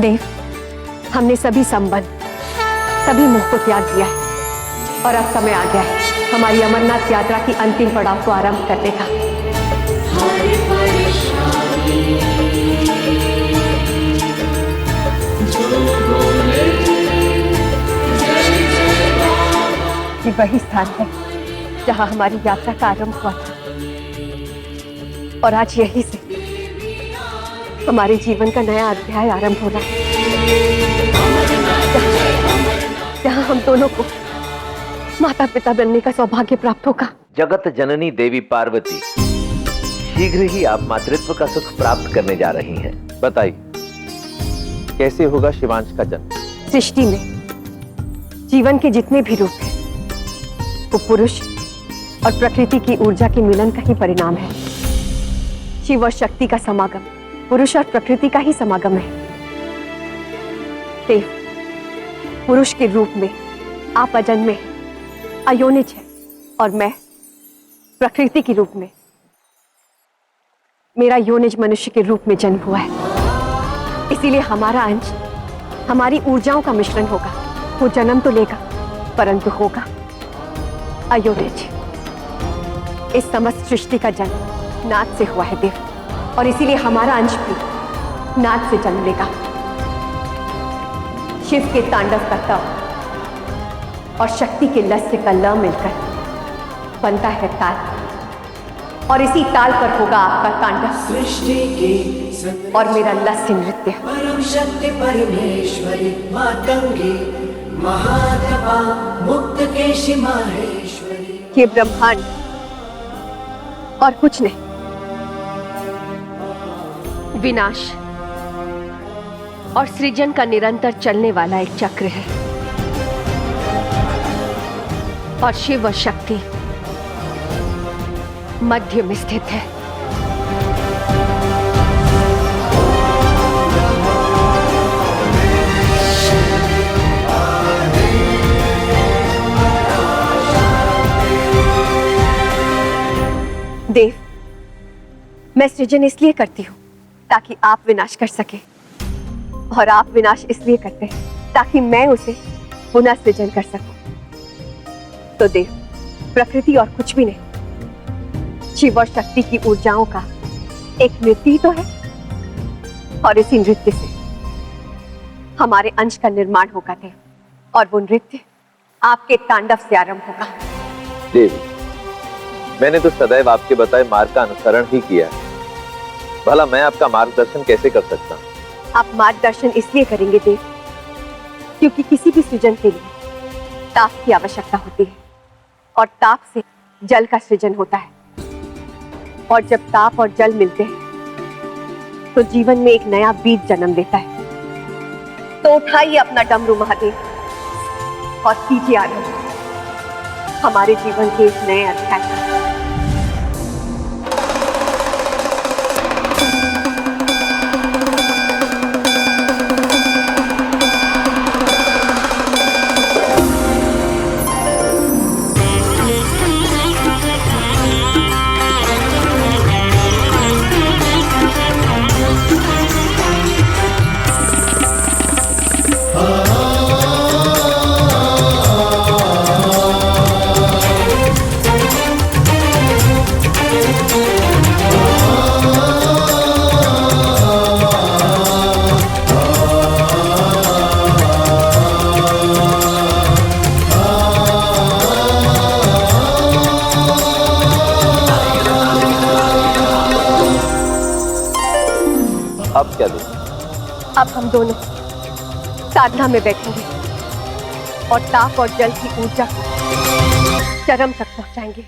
देव, हमने सभी संबंध, सभी मोह को त्याग दिया है और अब समय आ गया है हमारी अमरनाथ यात्रा की अंतिम पड़ाव को आरंभ करने का। ये वही स्थान है जहां हमारी यात्रा का आरंभ हुआ था और आज यहीं से हमारे जीवन का नया अध्याय आरंभ हो रहा है, जहां हम दोनों को माता पिता बनने का सौभाग्य प्राप्त होगा। जगत जननी देवी पार्वती, शीघ्र ही आप मातृत्व का सुख प्राप्त करने जा रही हैं। बताइए, कैसे होगा शिवांश का जन्म? सृष्टि में जीवन के जितने भी रूप हैं, वो पुरुष और प्रकृति की ऊर्जा के मिलन का ही परिणाम है। शिव और शक्ति का समागम पुरुष और प्रकृति का ही समागम है। देव, पुरुष के रूप में आप अजन्मे हैं, अयोनिज है, और मैं प्रकृति के रूप में, मेरा योनिज मनुष्य के रूप में जन्म हुआ है। इसीलिए हमारा अंश हमारी ऊर्जाओं का मिश्रण होगा। वो जन्म तो लेगा परंतु होगा अयोनिज। इस समस्त सृष्टि का जन्म नाद से हुआ है देव, और इसीलिए हमारा अंश भी नाद से जन्म लेगा। शिव के तांडव का त और शक्ति के लस्य का ल मिलकर बनता है ताल, और इसी ताल पर होगा आपका तांडव सृष्टि की और मेरा लस्य नृत्य। परम शक्ति परमेश्वरी मातंगी महातपा मुक्त केशी माहेश्वरी। ये ब्रह्मांड और कुछ नहीं, विनाश और सृजन का निरंतर चलने वाला एक चक्र है, और शिव और शक्ति मध्य में स्थित है। देव, मैं सृजन इसलिए करती हूं ताकि आप विनाश कर सके, और आप विनाश इसलिए करते हैं ताकि मैं उसे पुनः सृजन कर सकूं। तो देव, प्रकृति और कुछ भी नहीं, शिव और शक्ति की ऊर्जाओं का एक नृत्य ही तो है, और इसी नृत्य से हमारे अंश का निर्माण होगा देव, और वो नृत्य आपके तांडव से आरंभ होगा। देवी, मैंने तो सदैव आपके बताए मार्ग का अनुसरण ही किया है, भला मैं आपका मार्गदर्शन कैसे कर सकता हूँ? आप मार्गदर्शन इसलिए करेंगे देव क्योंकि किसी भी सृजन के लिए ताप की आवश्यकता होती है, और ताप से जल का सृजन होता है, और जब ताप और जल मिलते हैं तो जीवन में एक नया बीज जन्म लेता है। तो उठाइए अपना डमरू महादेव और कीजिए आरंभ हमारे जीवन के एक नए अध्याय का। अब क्या दूं? अब हम दोनों साधना में बैठेंगे और ताप और जल की ऊर्जा को चरम तक पहुंचाएंगे।